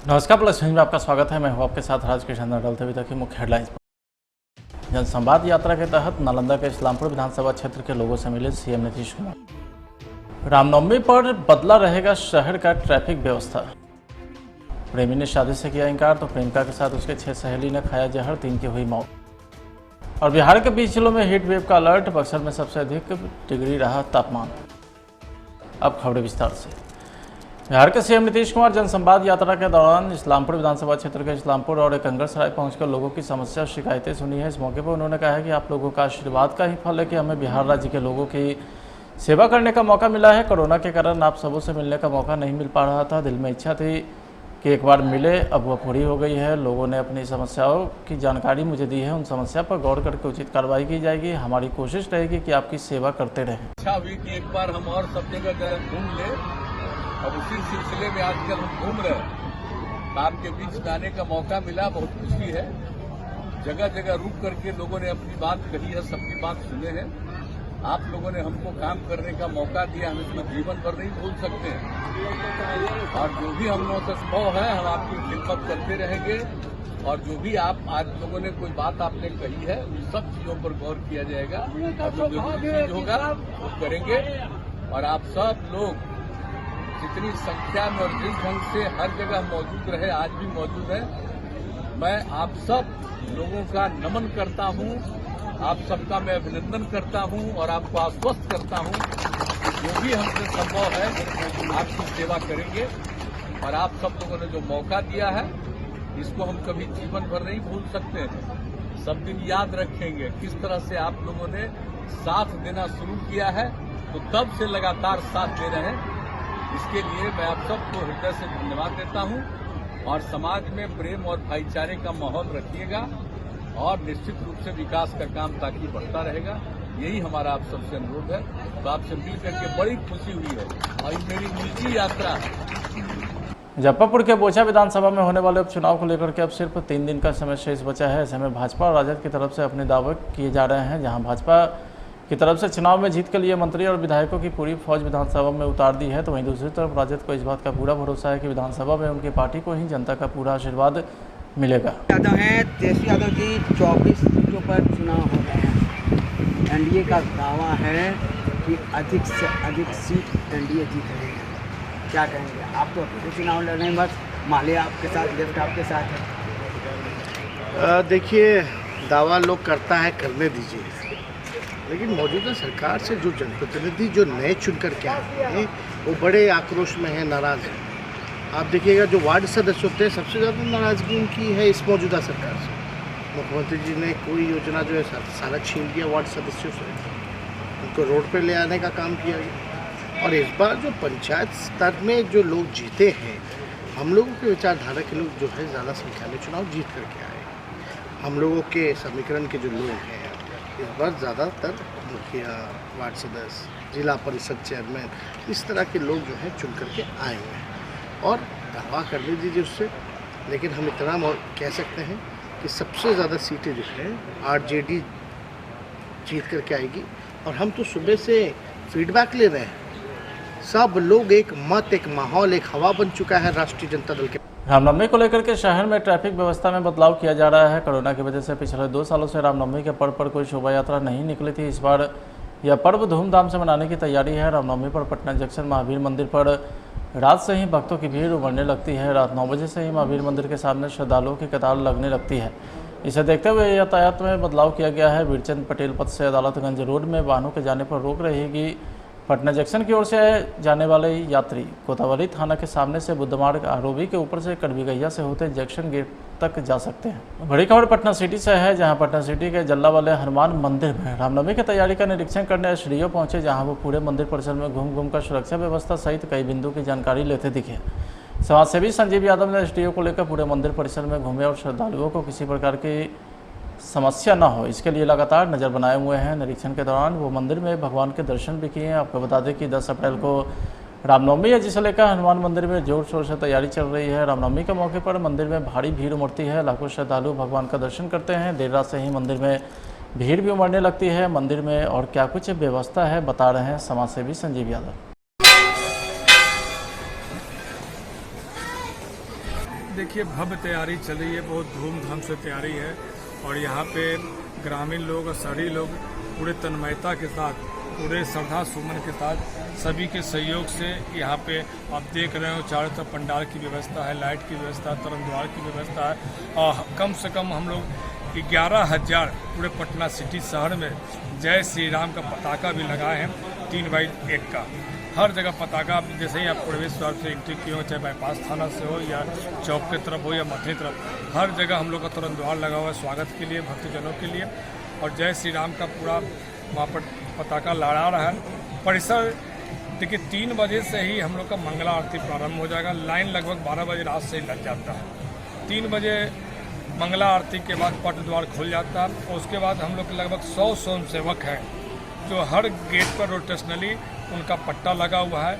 नमस्कार, plus news में आपका स्वागत है। मैं हूं आपके साथ राजकिशन डलते हुए तक की मुख्य हेडलाइंस पर। जनसंवाद यात्रा के तहत नालंदा के इस्लामपुर विधानसभा क्षेत्र के लोगों से मिले सीएम नीतीश कुमार। रामनवमी पर बदला रहेगा शहर का ट्रैफिक व्यवस्था। प्रेमी ने शादी से किया इनकार तो प्रेमिका के साथ उसके 6 सहेली ने खाया जहर, 3 की हुई मौत। और बिहार के 20 जिलों में हीट वेव का अलर्ट, बक्सर में सबसे अधिक डिग्री रहा तापमान। अब खबरें विस्तार से। बिहार के सीएम नीतीश कुमार जनसंवाद यात्रा के दौरान इस्लामपुर विधानसभा क्षेत्र के इस्लामपुर और एकंगरसराय पहुंचकर लोगों की समस्या और शिकायतें सुनी है। इस मौके पर उन्होंने कहा है कि आप लोगों का आशीर्वाद का ही फल है कि हमें बिहार राज्य के लोगों की सेवा करने का मौका मिला है। कोरोना के कारण आप सबों से मिलने का मौका नहीं मिल पा रहा था, दिल में इच्छा थी कि एक बार मिले, अब वह पूरी हो गई है। लोगों ने अपनी समस्याओं की जानकारी मुझे दी है, उन समस्या पर गौर करके उचित कार्रवाई की जाएगी। हमारी कोशिश रहेगी कि आपकी सेवा करते रहें। अच्छा हुई कि एक बार हम और सब जगह घूम ले, और उसी सिलसिले में आजकल हम घूम रहे हैं। आपके बीच में आने का मौका मिला, बहुत खुशी है। जगह जगह रुक करके लोगों ने अपनी बात कही है, सबकी बात सुने हैं। आप लोगों ने हमको काम करने का मौका दिया, हम इसको जीवन भर नहीं भूल सकते हैं। और जो भी हम लोगों से संभव है हम आपकी खिदमत करते रहेंगे। और जो भी आप आज लोगों ने कोई बात आपने कही है, उन सब चीजों पर गौर किया जाएगा और जो चीज होगा वो करेंगे। और आप सब लोग जितनी संख्या में और जिस ढंग से हर जगह मौजूद रहे, आज भी मौजूद है, मैं आप सब लोगों का नमन करता हूं, आप सबका मैं अभिनंदन करता हूं और आपको आश्वस्त करता हूं कि जो भी हमसे संभव है आपकी सेवा करेंगे। और आप सब लोगों ने जो मौका दिया है इसको हम कभी जीवन भर नहीं भूल सकते हैं। सब दिन याद रखेंगे किस तरह से आप लोगों ने साथ देना शुरू किया है, तो तब से लगातार साथ दे रहे हैं। इसके लिए मैं आप सबको हृदय से धन्यवाद देता हूं। और समाज में प्रेम और भाईचारे का माहौल रखिएगा और निश्चित रूप से विकास का काम ताकि बढ़ता रहेगा, यही हमारा आप सबसे अनुरोध है। तो आपसे मिल करके बड़ी खुशी हुई है और मेरी निजी यात्रा है। मुजफ्फरपुर के बोचा विधानसभा में होने वाले उपचुनाव को लेकर के अब सिर्फ 3 दिन का समय शेष बचा है। ऐसे में भाजपा और राजद की तरफ से अपने दावे किए जा रहे हैं। जहां भाजपा की तरफ से चुनाव में जीत के लिए मंत्री और विधायकों की पूरी फौज विधानसभा में उतार दी है, तो वहीं दूसरी तरफ राजद को इस बात का पूरा भरोसा है कि विधानसभा में उनकी पार्टी को ही जनता का पूरा आशीर्वाद मिलेगा। यादव हैं, तेजस्वी यादव जी 24 सीटों पर चुनाव हो रहे हैं। एनडीए का दावा है कि अधिक से अधिक सीट एनडीए जीत रही है। क्या कहेंगे? आप तो अपने चुनाव लड़ रहे हैं, बस माले आपके साथ, लेफ्ट आपके साथ है। देखिए, दावा लोग करता है, करने दीजिए। लेकिन मौजूदा सरकार से जो जनप्रतिनिधि जो नए चुनकर के आए हैं वो बड़े आक्रोश में हैं, नाराज़ हैं। आप देखिएगा जो वार्ड सदस्य होते हैं, सबसे ज़्यादा नाराज़गी उनकी है इस मौजूदा सरकार से। मुख्यमंत्री जी ने कोई योजना जो है सारा छीन लिया वार्ड सदस्यों से, उनको रोड पर ले आने का काम किया गया। और इस बार जो पंचायत स्तर में जो लोग जीते हैं, हम लोगों के विचारधारा के लोग जो है ज़्यादा संख्या में चुनाव जीत करके आए। हम लोगों के समीकरण के जो लोग हैं इस बार ज़्यादातर मुखिया, वार्ड सदस्य, जिला परिषद चेयरमैन, इस तरह के लोग जो हैं चुन करके आए हुए हैं। और दावा कर लीजिए उससे, लेकिन हम इतना कह सकते हैं कि सबसे ज़्यादा सीटें जो हैं आरजेडी जीत करके आएगी। और हम तो सुबह से फीडबैक ले रहे हैं, सब लोग एक मत, एक माहौल, एक हवा बन चुका है राष्ट्रीय जनता दल के। रामनवमी को लेकर के शहर में ट्रैफिक व्यवस्था में बदलाव किया जा रहा है। कोरोना की वजह से पिछले 2 सालों से रामनवमी के पर्व पर कोई शोभा यात्रा नहीं निकली थी। इस बार यह पर्व धूमधाम से मनाने की तैयारी है। रामनवमी पर पटना जंक्शन महावीर मंदिर पर रात से ही भक्तों की भीड़ उमड़ने लगती है। रात 9 बजे से ही महावीर मंदिर के सामने श्रद्धालुओं की कतार लगने लगती है। इसे देखते हुए यातायात में बदलाव किया गया है। वीरचंद पटेल पथ से अदालतगंज रोड में वाहनों के जाने पर रोक रहेगी। पटना जंक्शन की ओर से जाने वाले यात्री कोतवाली थाना के सामने से बुद्ध मार्ग आरोबी के ऊपर से कड़वीगैया से होते जंक्शन गेट तक जा सकते हैं। बड़ी खबर पटना सिटी से है, जहां पटना सिटी के जल्ला वाले हनुमान मंदिर में रामनवमी की तैयारी का निरीक्षण करने एसडीओ पहुंचे, जहां वो पूरे मंदिर परिसर में घूम कर सुरक्षा व्यवस्था सहित कई बिंदु की जानकारी लेते दिखे। समाजसेवी संजीव यादव ने एसडीओ को लेकर पूरे मंदिर परिसर में घूमे और श्रद्धालुओं को किसी प्रकार की समस्या न हो, इसके लिए लगातार नज़र बनाए हुए हैं। निरीक्षण के दौरान वो मंदिर में भगवान के दर्शन भी किए हैं। आपको बता दें कि 10 अप्रैल को रामनवमी है, जिसे लेकर हनुमान मंदिर में जोर शोर से तैयारी चल रही है। रामनवमी के मौके पर मंदिर में भारी भीड़ उमड़ती है। लाखों श्रद्धालु भगवान का दर्शन करते हैं। देर रात से ही मंदिर में भीड़ भी उमड़ने लगती है। मंदिर में और क्या कुछ व्यवस्था है, बता रहे हैं समाजसेवी संजीव यादव। देखिए भव्य तैयारी चल रही है, बहुत धूमधाम से तैयारी है और यहाँ पे ग्रामीण लोग और शहरी लोग पूरे तन्मयता के साथ, पूरे श्रद्धा सुमन के साथ सभी के सहयोग से यहाँ पे आप देख रहे हो चारों तरफ पंडाल की व्यवस्था है, लाइट की व्यवस्था है, तरन द्वार की व्यवस्था है और कम से कम हम लोग 11,000 पूरे पटना सिटी शहर में जय श्री राम का पताका भी लगाए हैं 3x1 का। हर जगह पताका, जैसे ही आप प्रवेश द्वार से एंट्री किए हो, चाहे बाईपास थाना से हो या चौक की तरफ हो या मध्य तरफ, हर जगह हम लोग का तुरंत द्वार लगा हुआ है स्वागत के लिए, भक्तजनों के लिए। और जय श्री राम का पूरा वहाँ पर पताका लहरा रहा है। परिसर देखिए 3 बजे से ही हम लोग का मंगला आरती प्रारंभ हो जाएगा। लाइन लगभग 12 बजे रात से ही लग जाता है। 3 बजे मंगला आरती के बाद पट द्वार खुल जाता है और उसके बाद हम लोग के लगभग 100 स्वयंसेवक हैं जो हर गेट पर रोटेशनली उनका पट्टा लगा हुआ है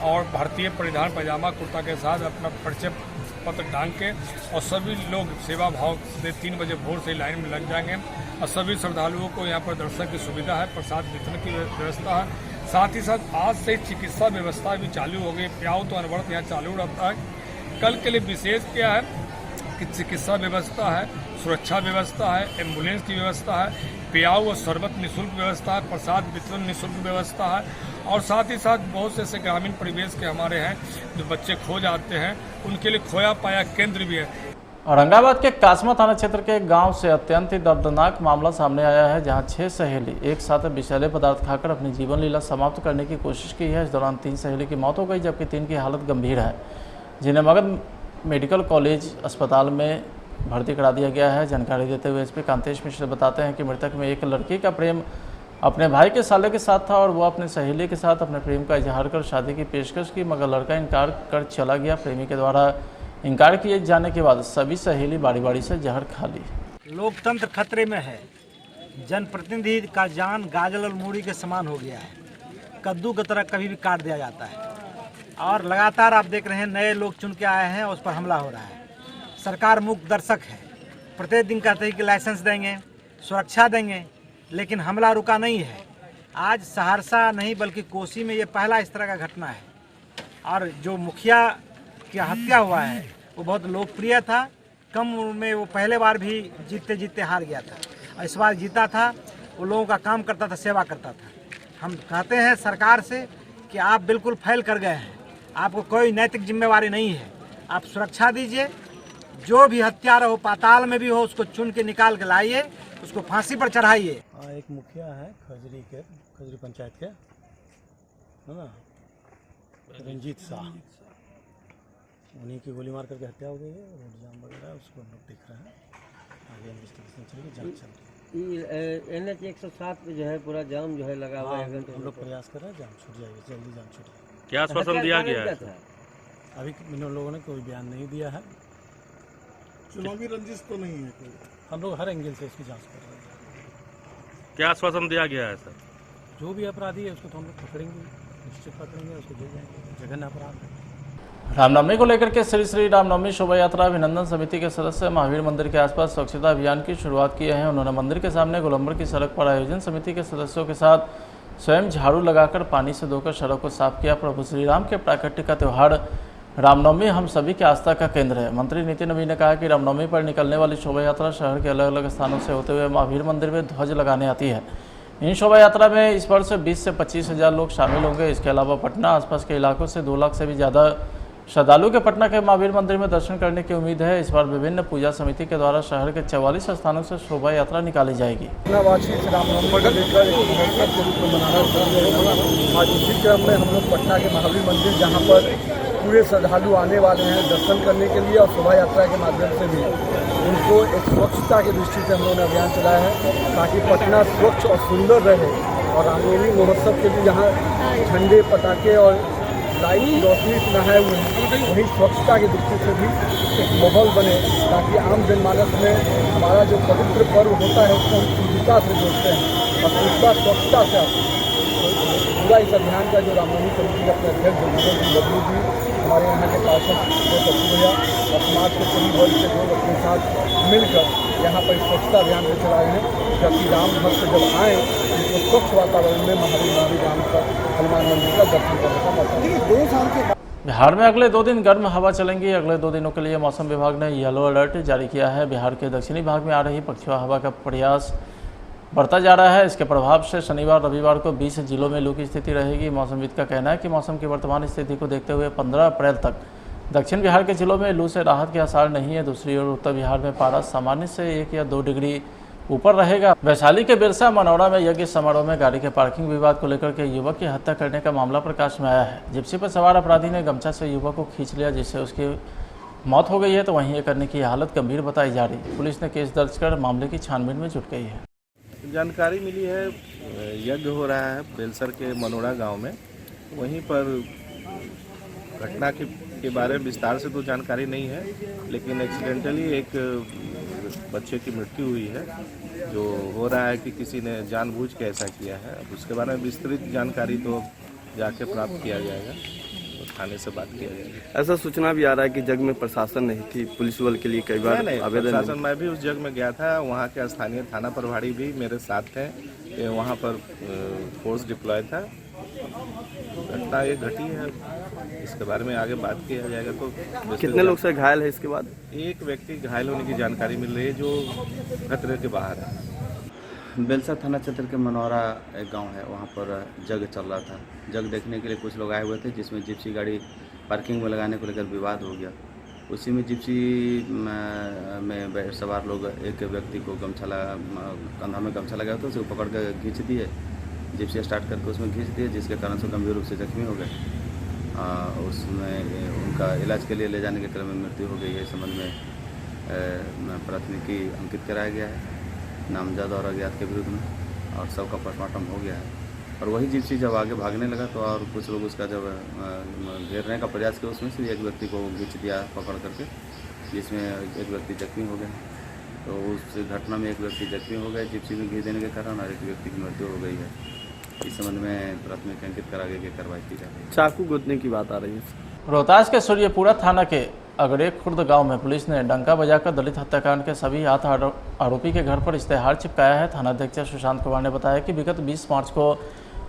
और भारतीय परिधान पैजामा कुर्ता के साथ अपना परिचय पत्र टांग के और सभी लोग सेवा भाव से 3 बजे भोर से लाइन में लग जाएंगे और सभी श्रद्धालुओं को यहाँ पर दर्शन की सुविधा है, प्रसाद वितरण की व्यवस्था है। साथ ही साथ आज से चिकित्सा व्यवस्था भी चालू हो गई। प्याऊ तो अनवरत यहाँ चालू रहता है। कल के लिए विशेष क्या है कि चिकित्सा व्यवस्था है, सुरक्षा व्यवस्था है, एम्बुलेंस की व्यवस्था है, प्याऊ और शरबत निःशुल्क व्यवस्था है, प्रसाद वितरण निःशुल्क व्यवस्था है और साथ ही साथ बहुत से ऐसे ग्रामीण परिवेश के हमारे हैं जो बच्चे खो जाते हैं, उनके लिए खोया पाया केंद्र भी है। औरंगाबाद के कासमा थाना क्षेत्र के गांव से अत्यंत ही दर्दनाक मामला सामने आया है, जहां 6 सहेली एक साथ विषैले पदार्थ खाकर अपनी जीवन लीला समाप्त करने की कोशिश की है। इस दौरान 3 सहेली की मौत हो गई, जबकि 3 की हालत गंभीर है, जिन्हें मगध मेडिकल कॉलेज अस्पताल में भर्ती करा दिया गया है। जानकारी देते हुए एसपी कांतेश मिश्र बताते हैं कि मृतक में एक लड़की का प्रेम अपने भाई के साले के साथ था और वो अपने सहेली के साथ अपने प्रेम का इजहार कर शादी की पेशकश की, मगर लड़का इनकार कर चला गया। प्रेमी के द्वारा इनकार किए जाने के बाद सभी सहेली बारी बारी से जहर खा ली। लोकतंत्र खतरे में है। जनप्रतिनिधि का जान गाजल और मूड़ी के समान हो गया है। कद्दू की तरह कभी भी काट दिया जाता है और लगातार आप देख रहे हैं नए लोग चुन के आए हैं और उस पर हमला हो रहा है। सरकार मूक दर्शक है। प्रत्येक दिन कहते हैं कि लाइसेंस देंगे, सुरक्षा देंगे, लेकिन हमला रुका नहीं है। आज सहरसा नहीं बल्कि कोसी में ये पहला इस तरह का घटना है और जो मुखिया की हत्या हुआ है वो बहुत लोकप्रिय था। कम उम्र में वो पहले बार भी जीतते जीतते हार गया था और इस बार जीता था। वो लोगों का काम करता था, सेवा करता था। हम कहते हैं सरकार से कि आप बिल्कुल फेल कर गए हैं, आपको कोई नैतिक जिम्मेवारी नहीं है। आप सुरक्षा दीजिए, जो भी हत्यारा हो पाताल में भी हो उसको चुन के निकाल के लाइए, उसको फांसी पर चढ़ाइए। एक मुखिया है खजरी पंचायत के, है ना, रंजीत शाह, उन्हीं की गोली मार करके हत्या हो गई है। रोड जाम वगैरह उसको हम लोग देख रहे हैं, आगे इन्वेस्टिगेशन चलेगी, जांच चल रही है। NH 107 पे जो है पूरा जाम जो है लगा हुआ है, हम लोग प्रयास कर रहे हैं जाम छूट जाएगी, जल्दी जाम छूट जाएगी। क्या आश्वासन दिया गया है? अभी इन लोगों ने कोई बयान नहीं दिया है। चुनावी रंजिश तो नहीं है कोई। हम लोग हर एंगल से इसकी जांच कर रहे हैं। क्या आश्वासन दिया गया है सर? जो भी अपराधी है उसको तो हम लोग पकड़ेंगे, निश्चित पकड़ेंगे, उसको जेल जाएंगे। जघन्य अपराध है। रामनवमी को लेकर के श्री रामनवमी शोभा यात्रा अभिनंदन समिति के सदस्य महावीर मंदिर के आसपास स्वच्छता अभियान की शुरुआत किए हैं। उन्होंने मंदिर के सामने गोलंबर की सड़क पर आयोजन समिति के सदस्यों के साथ स्वयं झाड़ू लगाकर पानी से धोकर सड़क को साफ किया। प्रभु श्री राम के प्राकट्य का त्यौहार रामनवमी हम सभी की आस्था का केंद्र है। मंत्री नितिन नवीन ने कहा कि रामनवमी पर निकलने वाली शोभा यात्रा शहर के अलग अलग स्थानों से होते हुए महावीर मंदिर में ध्वज लगाने आती है। इन शोभा यात्रा में इस वर्ष 20 से 25 हज़ार लोग शामिल होंगे। इसके अलावा पटना आसपास के इलाकों से 2 लाख से भी ज़्यादा श्रद्धालु के पटना के महावीर मंदिर में दर्शन करने की उम्मीद है। इस बार विभिन्न पूजा समिति के द्वारा शहर के 44 स्थानों से शोभा यात्रा निकाली जाएगी। रामनवमी को लेकर एक महोत्सव के रूप में मनाना चाहिए। आज इसी क्रम में हम लोग पटना के महावीर मंदिर, जहाँ पर पूरे श्रद्धालु आने वाले हैं दर्शन करने के लिए, और शोभा यात्रा के माध्यम से भी उनको एक स्वच्छता की दृष्टि से हम लोगों ने अभियान चलाया है ताकि पटना स्वच्छ और सुंदर रहे। और रामनवमी महोत्सव के लिए यहाँ झंडे, पटाखे और लाइट रोशनी से नहाए हुए हैं, वहीं स्वच्छता की दृष्टि से भी एक माहौल बने ताकि आम जनमानस में हमारा जो पवित्र पर्व होता है उसको हम शुद्धता से जोड़ते हैं और शुद्धता स्वच्छता से आते हैं। पूरा इस अभियान का जो रामनवमी समिति के अपने अध्यक्ष बबलू जी, हमारे यहाँ के पार्षद पप्पू भैया और समाज के सभी वर्ग के लोग अपने साथ मिलकर यहाँ पर स्वच्छता अभियान को चला रहे हैं, जबकि राम भक्त जब आए तो स्वच्छ वातावरण में महावीर मंदिर राम का हनुमान मंदिर का दर्शन करने का मौका। 2 साल के बिहार में अगले 2 दिन गर्म हवा चलेंगी। अगले 2 दिनों के लिए मौसम विभाग ने येलो अलर्ट जारी किया है। बिहार के दक्षिणी भाग में आ रही पछुआ हवा का प्रयास बढ़ता जा रहा है। इसके प्रभाव से शनिवार रविवार को 20 जिलों में लू की स्थिति रहेगी। मौसमविद का कहना है कि मौसम की वर्तमान स्थिति को देखते हुए 15 अप्रैल तक दक्षिण बिहार के जिलों में लू से राहत के आसार नहीं है। दूसरी ओर उत्तर बिहार में पारा सामान्य से 1 या 2 डिग्री ऊपर रहेगा। वैशाली के बिरसा मनौरा में यज्ञ समारोह में गाड़ी के पार्किंग विवाद को लेकर के युवक की हत्या करने का मामला प्रकाश में आया है। जिप्सी पर सवार अपराधी ने गमछा से युवक को खींच लिया, जिससे उसकी मौत हो गई है, तो वहीं ये करने की हालत गंभीर बताई जा रही। पुलिस ने केस दर्ज कर मामले की छानबीन में जुट गई है। जानकारी मिली है यज्ञ हो रहा है बेलसर के मनोड़ा गांव में। वहीं पर घटना के बारे में विस्तार से तो जानकारी नहीं है, लेकिन एक्सीडेंटली एक बच्चे की मृत्यु हुई है, जो हो रहा है कि किसी ने जानबूझ के ऐसा किया है। अब उसके बारे में विस्तृत जानकारी तो जाके प्राप्त किया जाएगा, तो थाने से बात किया जाएगा। ऐसा सूचना भी आ रहा है कि जग में प्रशासन नहीं थी, पुलिस बल के लिए कई बार आवेदन। प्रशासन, मैं भी उस जग में गया था, वहाँ के स्थानीय थाना प्रभारी भी मेरे साथ थे, वहाँ पर फोर्स डिप्लॉय था। घटना ये घटी है, इसके बारे में आगे बात किया जाएगा। तो कितने लोग से घायल है? इसके बाद एक व्यक्ति घायल होने की जानकारी मिल रही है, जो खतरे के बाहर है। बेलसर थाना क्षेत्र के मनौरा एक गांव है, वहां पर जग चल रहा था। जग देखने के लिए कुछ लोग आए हुए थे, जिसमें जिप्सी गाड़ी पार्किंग में लगाने को लेकर विवाद हो गया। उसी में जिप्सी में सवार लोग एक व्यक्ति को कंधा में गमछा लगा था, उसे पकड़ कर खींच दिए, जिप्सी स्टार्ट करके उसमें खींच दिए, जिसके कारण से गंभीर रूप से जख्मी हो गए। उसमें उनका इलाज के लिए ले जाने के क्रम में मृत्यु हो गई है। इस संबंध में प्राथमिकी अंकित कराया गया है नामजद और अज्ञात के विरुद्ध में, और सबका पोस्टमार्टम हो गया है। और वही जिप्सी जब आगे भागने लगा तो और कुछ लोग उसका जब घेरने का प्रयास किया, उसमें से एक व्यक्ति को खींच दिया पकड़ करके, जिसमें एक व्यक्ति जख्मी हो गया। तो उस घटना में एक व्यक्ति जख्मी हो गए जिप्सी में घिर देने के कारण, और एक व्यक्ति की मृत्यु हो गई है। इस संबंध में प्राथमिक अंकित करा के कार्रवाई की जा रही है। चाकू गोदने की बात आ रही है। रोहतास के सूर्यपुरा थाना के अगड़े खुर्द गांव में पुलिस ने डंका बजाकर दलित हत्याकांड के सभी 8 आरोपी के घर पर इश्तेहार चिपकाया है। थानाध्यक्ष सुशांत कुमार ने बताया कि विगत 20 मार्च को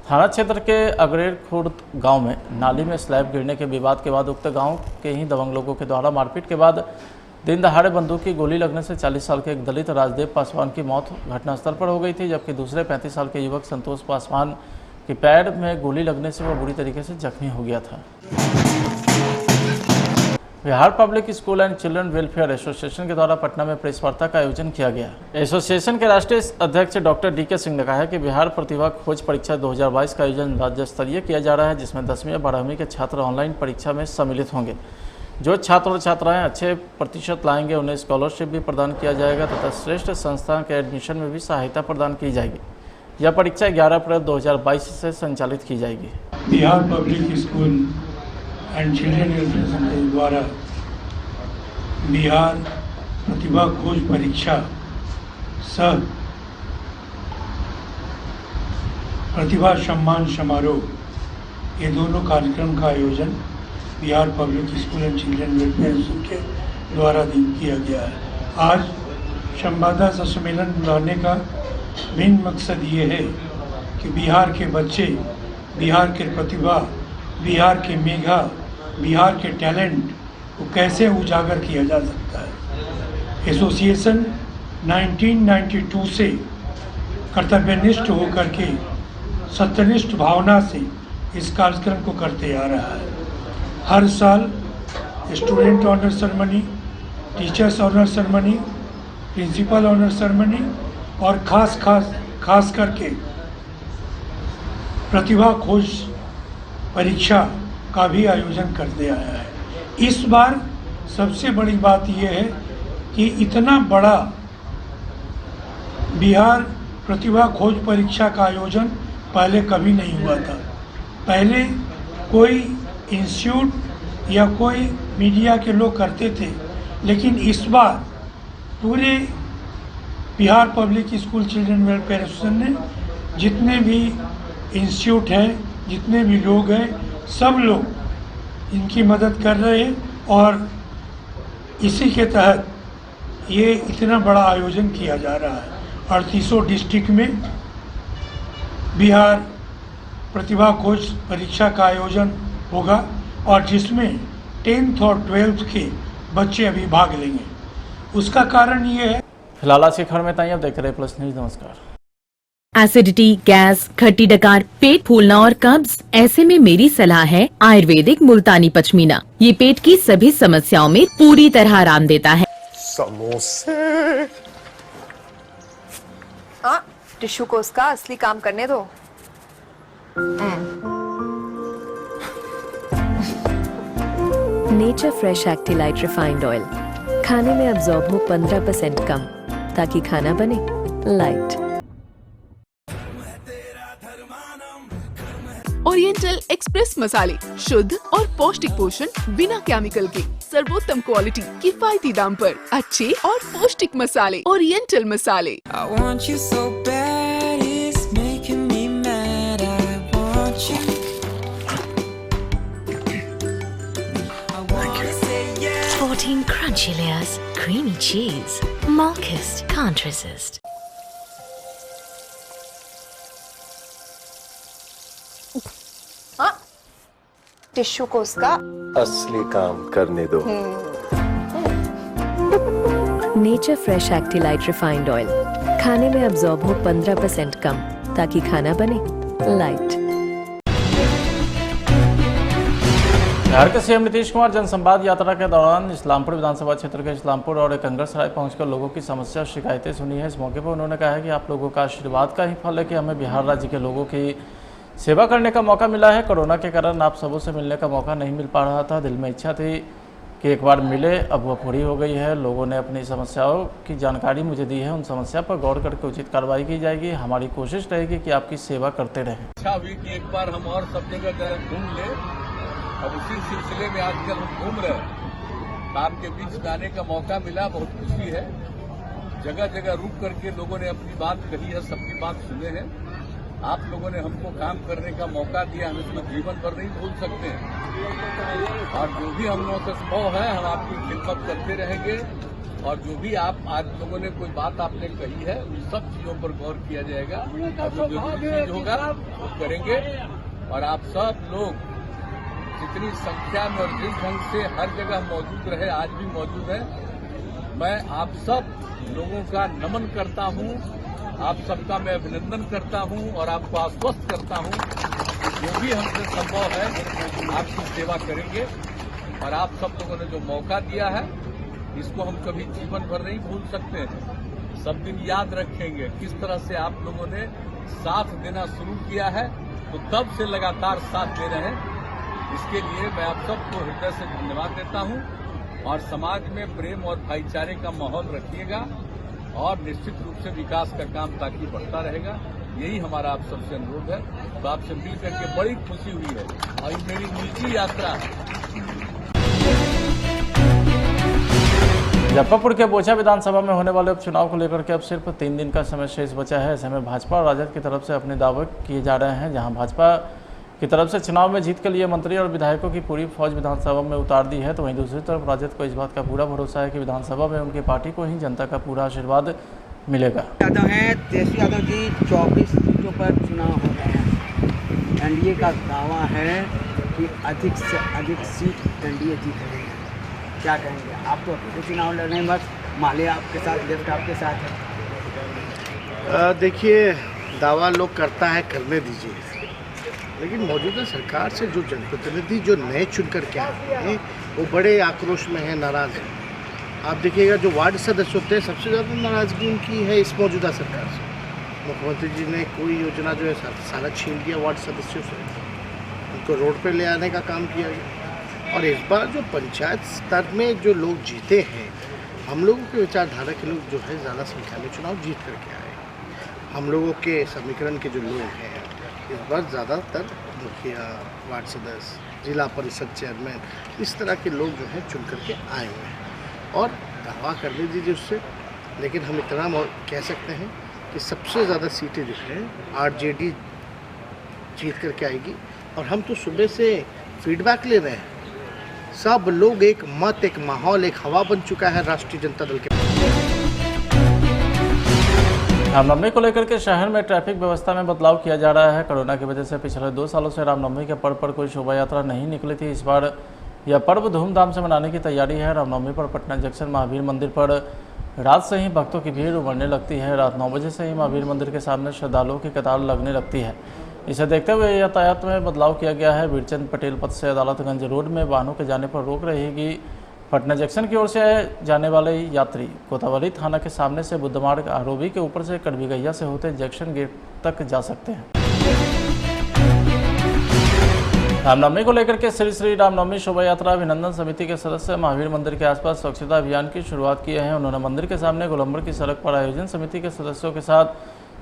थाना क्षेत्र के अगड़े खुर्द गांव में नाली में स्लैब गिरने के विवाद के बाद उक्त गांव के ही दबंग लोगों के द्वारा मारपीट के बाद दिन दहाड़े बंदूक की गोली लगने से 40 साल के एक दलित राजदेव पासवान की मौत घटनास्थल पर हो गई थी, जबकि दूसरे 35 साल के युवक संतोष पासवान के पैर में गोली लगने से वह बुरी तरीके से जख्मी हो गया था। Bihar public school and children welfare association के द्वारा पटना में प्रेस वार्ता का आयोजन किया गया। एसोसिएशन के राष्ट्रीय अध्यक्ष डॉक्टर डी के सिंह ने कहा है कि बिहार प्रतिभा खोज परीक्षा 2022 का आयोजन राज्य स्तरीय किया जा रहा है, जिसमें 10वीं और 12वीं के छात्र ऑनलाइन परीक्षा में सम्मिलित होंगे। जो छात्र और छात्राएं अच्छे प्रतिशत लाएंगे उन्हें स्कॉलरशिप भी प्रदान किया जाएगा तथा श्रेष्ठ संस्थान के एडमिशन में भी सहायता प्रदान की जाएगी। यह परीक्षा 11 अप्रैल 2022 से संचालित की जाएगी। Bihar public school and children association के द्वारा बिहार प्रतिभा खोज परीक्षा सह प्रतिभा सम्मान समारोह, ये दोनों कार्यक्रम का आयोजन Bihar public school and children welfare association के द्वारा किया गया है। आज संवाददाता सम्मेलन बुलाने का मेन मकसद ये है कि बिहार के बच्चे, बिहार के प्रतिभा, बिहार के मेधा, बिहार के टैलेंट को कैसे उजागर किया जा सकता है। एसोसिएशन 1992 से कर्तव्यनिष्ठ होकर के सत्यनिष्ठ भावना से इस कार्यक्रम को करते आ रहा है। हर साल student honour ceremony, teachers honour ceremony, principal honour ceremony और खास करके प्रतिभा खोज परीक्षा का भी आयोजन करते आया है। इस बार सबसे बड़ी बात यह है कि इतना बड़ा बिहार प्रतिभा खोज परीक्षा का आयोजन पहले कभी नहीं हुआ था। पहले कोई इंस्टीट्यूट या कोई मीडिया के लोग करते थे, लेकिन इस बार पूरे Bihar public school children welfare association ने जितने भी इंस्टीट्यूट हैं, जितने भी लोग हैं, सब लोग इनकी मदद कर रहे हैं और इसी के तहत ये इतना बड़ा आयोजन किया जा रहा है। 38 डिस्ट्रिक्ट में बिहार प्रतिभा खोज परीक्षा का आयोजन होगा और जिसमें 10th और 12th के बच्चे अभी भाग लेंगे। उसका कारण ये है। फिलहाल आज की खबर में ताई, अब देखते रहे प्लस न्यूज। नमस्कार। एसिडिटी, गैस, खट्टी डकार, पेट फूलना और कब्ज, ऐसे में मेरी सलाह है आयुर्वेदिक मुल्तानी पचमीना। ये पेट की सभी समस्याओं में पूरी तरह आराम देता है। समोसे। हाँ, टिश्यू को उसका असली काम करने दो। नेचर फ्रेश एक्टिलाइट रिफाइंड ऑयल, खाने में अब्जॉर्ब हो 15% कम, ताकि खाना बने लाइट। ओरिएंटल एक्सप्रेस मसाले, शुद्ध और पौष्टिक पोषण बिना केमिकल के, सर्वोत्तम क्वालिटी, किफायती दाम पर अच्छे और पौष्टिक मसाले। ओरिएंटल मसाले। Crunchy layers, creamy cheese, Malkist can't resist. हाँ, टिश्यू को उसका असली काम करने दो। नेचर फ्रेश एक्टिलाइट रिफाइंड ऑयल, खाने में अब्जॉर्ब हो 15% कम, ताकि खाना बने लाइट। बिहार के सीएम नीतीश कुमार जनसंवाद यात्रा के दौरान इस्लामपुर विधानसभा क्षेत्र के इस्लामपुर और कंगरसराय पहुंचकर लोगों की समस्या और शिकायतें सुनी है। इस मौके पर उन्होंने कहा है कि आप लोगों का आशीर्वाद का ही फल है कि हमें बिहार राज्य के लोगों की सेवा करने का मौका मिला है। कोरोना के कारण आप सबों से मिलने का मौका नहीं मिल पा रहा था। दिल में इच्छा थी कि एक बार मिले, अब वह पूरी हो गई है। लोगों ने अपनी समस्याओं की जानकारी मुझे दी है, उन समस्या पर गौर करके उचित कार्रवाई की जाएगी। हमारी कोशिश रहेगी कि आपकी सेवा करते रहें। इच्छा हुई कि एक बार हम और सब जगह घूम ले। अब उसी सिलसिले में आजकल हम घूम रहे हैं। काम के बीच में आने का मौका मिला, बहुत खुशी है। जगह जगह रुक करके लोगों ने अपनी बात कही है, सबकी बात सुने हैं। आप लोगों ने हमको काम करने का मौका दिया, हम इसको जीवन भर नहीं भूल सकते हैं। और जो भी हम लोगों से संभव है, हम आपकी खिदमत करते रहेंगे। और जो भी आप आज लोगों ने कोई बात आपने कही है, उन सब चीजों पर गौर किया जाएगा। और जो चीज होगा वो करेंगे। और आप सब लोग जितनी संख्या में और जिस ढंग से हर जगह मौजूद रहे, आज भी मौजूद है, मैं आप सब लोगों का नमन करता हूं। आप सबका मैं अभिनंदन करता हूं और आपको आश्वस्त करता हूं कि जो भी हमसे संभव है आपकी सेवा करेंगे। और आप सब लोगों ने जो मौका दिया है, इसको हम कभी जीवन भर नहीं भूल सकते हैं। सब दिन याद रखेंगे किस तरह से आप लोगों ने साथ देना शुरू किया है, तो तब से लगातार साथ दे रहे हैं। इसके लिए मैं आप सबको हृदय से धन्यवाद देता हूं। और समाज में प्रेम और भाईचारे का माहौल रखिएगा और निश्चित रूप से विकास का काम ताकि बढ़ता रहेगा। यही हमारा आप सबसे अनुरोध है। तो आपसे मिल करके बड़ी खुशी हुई है और मेरी निजी यात्रा है। मुजफ्फरपुर के बोचा विधानसभा में होने वाले उपचुनाव को लेकर के अब सिर्फ 3 दिन का समय शेष बचा है। ऐसे में भाजपा और राजद की तरफ से अपने दावे किए जा रहे हैं। जहां भाजपा की तरफ से चुनाव में जीत के लिए मंत्री और विधायकों की पूरी फौज विधानसभा में उतार दी है, तो वहीं दूसरी तरफ राजद को इस बात का पूरा भरोसा है कि विधानसभा में उनकी पार्टी को ही जनता का पूरा आशीर्वाद मिलेगा। यादव हैं, तेजस्वी यादव जी 24 सीटों पर चुनाव हो रहे हैं। एनडीए का दावा है कि अधिक से अधिक सीट एनडीए जीत रही है। क्या कहेंगे? आप तो अकेले चुनाव लड़ रहे हैं, बस माले आपके साथ, लेफ्ट आपके साथ है। देखिए, दावा लोग करता है, करने दीजिए। लेकिन मौजूदा सरकार से जो जनप्रतिनिधि जो नए चुनकर के आए हैं, वो बड़े आक्रोश में हैं, नाराज़ हैं। आप देखिएगा जो वार्ड सदस्य होते हैं, सबसे ज़्यादा नाराज़गी उनकी है इस मौजूदा सरकार से। मुख्यमंत्री जी ने कोई योजना जो है सारा छीन लिया वार्ड सदस्यों से, उनको रोड पे ले आने का काम किया गया। और इस बार जो पंचायत स्तर में जो लोग जीते हैं, हम लोगों के विचारधारा के लोग जो है ज़्यादा संख्या में चुनाव जीत करके आए। हम लोगों के समीकरण के जो लोग हैं, इस बार ज़्यादातर मुखिया, वार्ड सदस्य, जिला परिषद चेयरमैन, इस तरह के लोग जो है चुन करके आए हुए हैं। और दावा कर लीजिए उससे, लेकिन हम इतना कह सकते हैं कि सबसे ज़्यादा सीटें जो है आरजेडी जीत करके आएगी। और हम तो सुबह से फीडबैक ले रहे हैं, सब लोग एक मत, एक माहौल, एक हवा बन चुका है राष्ट्रीय जनता दल के। रामनवमी को लेकर के शहर में ट्रैफिक व्यवस्था में बदलाव किया जा रहा है। कोरोना की वजह से पिछले 2 सालों से रामनवमी के पर्व पर कोई शोभा यात्रा नहीं निकली थी। इस बार यह पर्व धूमधाम से मनाने की तैयारी है। रामनवमी पर पटना जंक्शन महावीर मंदिर पर रात से ही भक्तों की भीड़ उमड़ने लगती है। रात 9 बजे से ही महावीर मंदिर के सामने श्रद्धालुओं की कतार लगने लगती है। इसे देखते हुए यातायात में बदलाव किया गया है। वीरचंद पटेल पथ से अदालतगंज रोड में वाहनों के जाने पर रोक रहेगी। पटना जंक्शन की ओर से जाने वाले यात्री कोतवाली थाना के सामने से बुद्ध मार्ग आरोबी के ऊपर से कड़वीगैया से होते जंक्शन गेट तक जा सकते हैं। रामनवमी को लेकर के श्री रामनवमी शोभा यात्रा अभिनंदन समिति के सदस्य महावीर मंदिर के आसपास स्वच्छता अभियान की शुरुआत किए हैं। उन्होंने मंदिर के सामने गोलंबर की सड़क पर आयोजन समिति के सदस्यों के साथ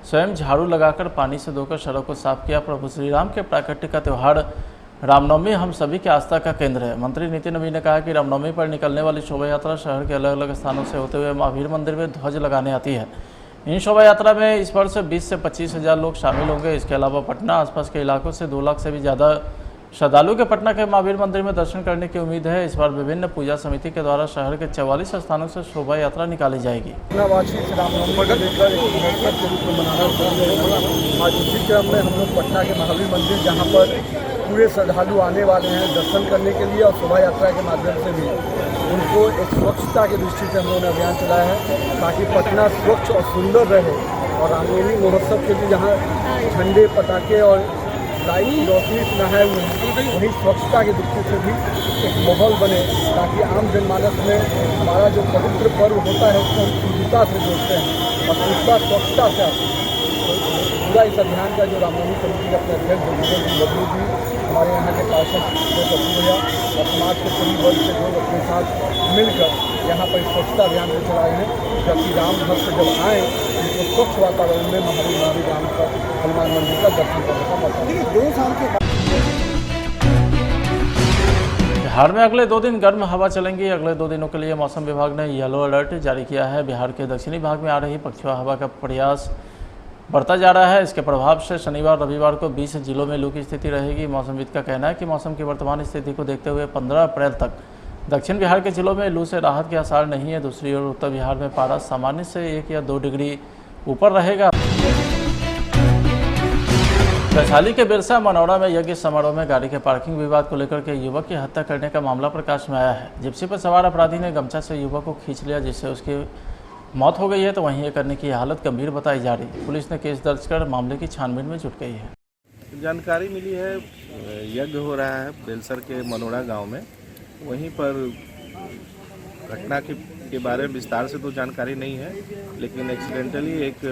स्वयं झाड़ू लगाकर पानी से धोकर सड़क को साफ किया। प्रभु श्री राम के प्राकट्य का त्यौहार रामनवमी हम सभी की आस्था का केंद्र है। मंत्री नितिन नवीन ने कहा कि रामनवमी पर निकलने वाली शोभा यात्रा शहर के अलग अलग स्थानों से होते हुए महावीर मंदिर में ध्वज लगाने आती है। इन शोभा यात्रा में इस वर्ष 20 से 25 हज़ार लोग शामिल होंगे। इसके अलावा पटना आसपास के इलाकों से 2 लाख से भी ज़्यादा श्रद्धालु के पटना के महावीर मंदिर में दर्शन करने की उम्मीद है। इस बार विभिन्न पूजा समिति के द्वारा शहर के 44 स्थानों से शोभा यात्रा निकाली जाएगी। रामनवमी को लेकर एक महोत्सव के रूप में मनाना चाहते हैं। आज इसी क्रम में हम लोग पटना के महावीर मंदिर, जहाँ पर पूरे श्रद्धालु आने वाले हैं दर्शन करने के लिए, और शोभा यात्रा के माध्यम से भी उनको एक स्वच्छता की दृष्टि से हम लोगों ने अभियान चलाया है, ताकि पटना स्वच्छ और सुंदर रहे। और रामनवमी महोत्सव के लिए जहाँ झंडे, पटाखे और लाइट की रोशनी इतना है, वहीं स्वच्छता की दृष्टि से भी एक माहौल बने, ताकि आम जनमानस में हमारा जो पवित्र पर्व होता है उसको हम शुद्धता से जोड़ते हैं और शुद्धता स्वच्छता से आती है। पूरा इस अभियान का जो रामनवमी समिति के अपने अध्यक्ष बबलू जी, हमारे यहाँ के पार्षद भैया और समाज के सभी वर्ग के लोग अपने साथ मिलकर यहाँ पर स्वच्छता अभियान को चलाए हैं, जबकि राम भक्त जब आए उनको स्वच्छ वातावरण में महावीर मंदिर राम का हनुमान मंदिर का दर्शन करने का मौका मिला। 2 साल के बिहार में अगले 2 दिन गर्म हवा चलेंगी। अगले 2 दिनों के लिए मौसम विभाग ने येलो अलर्ट जारी किया है। बिहार के दक्षिणी भाग में आ रही पछुआ हवा का प्रयास बढ़ता जा रहा है। इसके प्रभाव से शनिवार रविवार को 20 जिलों में लू की स्थिति रहेगी। मौसमविद का कहना है कि मौसम की वर्तमान स्थिति को देखते हुए 15 अप्रैल तक दक्षिण बिहार के जिलों में लू से राहत के आसार नहीं है। दूसरी ओर उत्तर बिहार में पारा सामान्य से 1 या 2 डिग्री ऊपर रहेगा। वैशाली के बिरसा मनौरा में यज्ञ समारोह में गाड़ी के पार्किंग विवाद को लेकर के युवक की हत्या करने का मामला प्रकाश में आया है। जिप्सी पर सवार अपराधी ने गमछा से युवक को खींच लिया, जिससे उसकी मौत हो गई है, तो वहीं ये करने की हालत गंभीर बताई जा रही। पुलिस ने केस दर्ज कर मामले की छानबीन में जुट गई है। जानकारी मिली है यज्ञ हो रहा है बेलसर के मनोड़ा गांव में। वहीं पर घटना के बारे में विस्तार से तो जानकारी नहीं है, लेकिन एक्सीडेंटली एक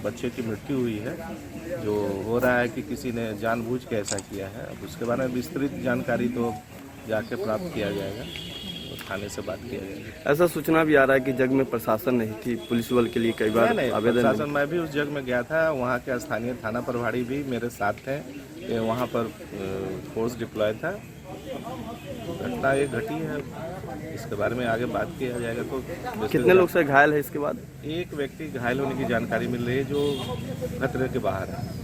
बच्चे की मृत्यु हुई है, जो हो रहा है कि किसी ने जानबूझ के ऐसा किया है। अब उसके बारे में विस्तृत जानकारी तो जाके प्राप्त किया जाएगा, थाने से बात किया जाएगा। ऐसा सूचना भी आ रहा है कि जग में प्रशासन नहीं थी, पुलिस बल के लिए कई बार आवेदन। प्रशासन, मैं भी उस जग में गया था, वहाँ के स्थानीय थाना प्रभारी भी मेरे साथ थे, वहाँ पर फोर्स डिप्लॉय था। घटना ये घटी है, इसके बारे में आगे बात किया जाएगा। तो कितने लोग से घायल है इसके बाद? एक व्यक्ति घायल होने की जानकारी मिल रही है, जो खतरे के बाहर है।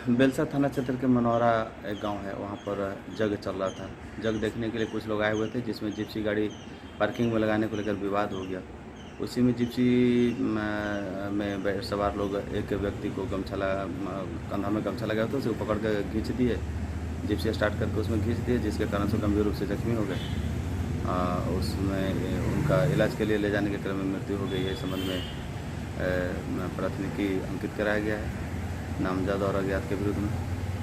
बेलसा थाना क्षेत्र के मनौरा एक गांव है, वहां पर जग चल रहा था। जग देखने के लिए कुछ लोग आए हुए थे, जिसमें जिप्सी गाड़ी पार्किंग में लगाने को लेकर विवाद हो गया। उसी में जिप्सी में सवार लोग एक व्यक्ति को कंधा में गमछा लगा था, उसे पकड़ कर खींच दिए, जिप्सी स्टार्ट करके उसमें खींच दिए, जिसके कारण से गंभीर रूप से जख्मी हो गए। उसमें उनका इलाज के लिए ले जाने के क्रम में मृत्यु हो गई है। इस संबंध में प्राथमिकी अंकित कराया गया है नामजद और अज्ञात के विरुद्ध में,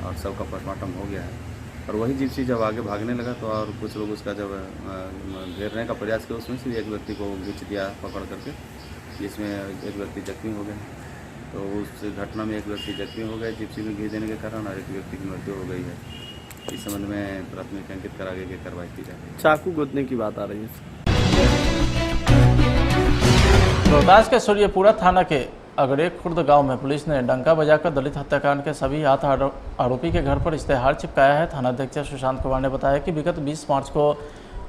और सबका पोस्टमार्टम हो गया है। और वही जिप्सी जब आगे भागने लगा तो और कुछ लोग उसका जब घेरने का प्रयास किया, उसमें से एक व्यक्ति को खींच दिया पकड़ करके, जिसमें एक व्यक्ति जख्मी हो गए। तो उस घटना में एक व्यक्ति जख्मी हो गए जिप्सी में घीच देने के कारण, और एक व्यक्ति की मृत्यु हो गई है। इस संबंध में प्राथमिक अंकित करा के कार्रवाई की जाए। चाकू गोदने की बात आ रही है। रोहतास के सूर्यपुरा थाना के अगड़े खुर्द गांव में पुलिस ने डंका बजाकर दलित हत्याकांड के सभी 8 आरोपी के घर पर इश्तेहार चिपकाया है। थानाध्यक्ष सुशांत कुमार ने बताया कि विगत 20 मार्च को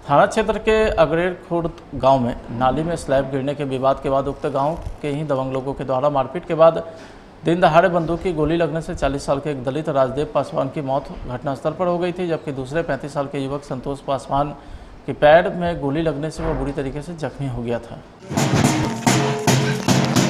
थाना क्षेत्र के अगड़ेर खुर्द गांव में नाली में स्लैब गिरने के विवाद के बाद उक्त गांव के ही दबंग लोगों के द्वारा मारपीट के बाद दिन दहाड़े बंदूक की गोली लगने से 40 साल के एक दलित राजदेव पासवान की मौत घटनास्थल पर हो गई थी, जबकि दूसरे 35 साल के युवक संतोष पासवान कि पैर में गोली लगने से वह बुरी तरीके से जख्मी हो गया था।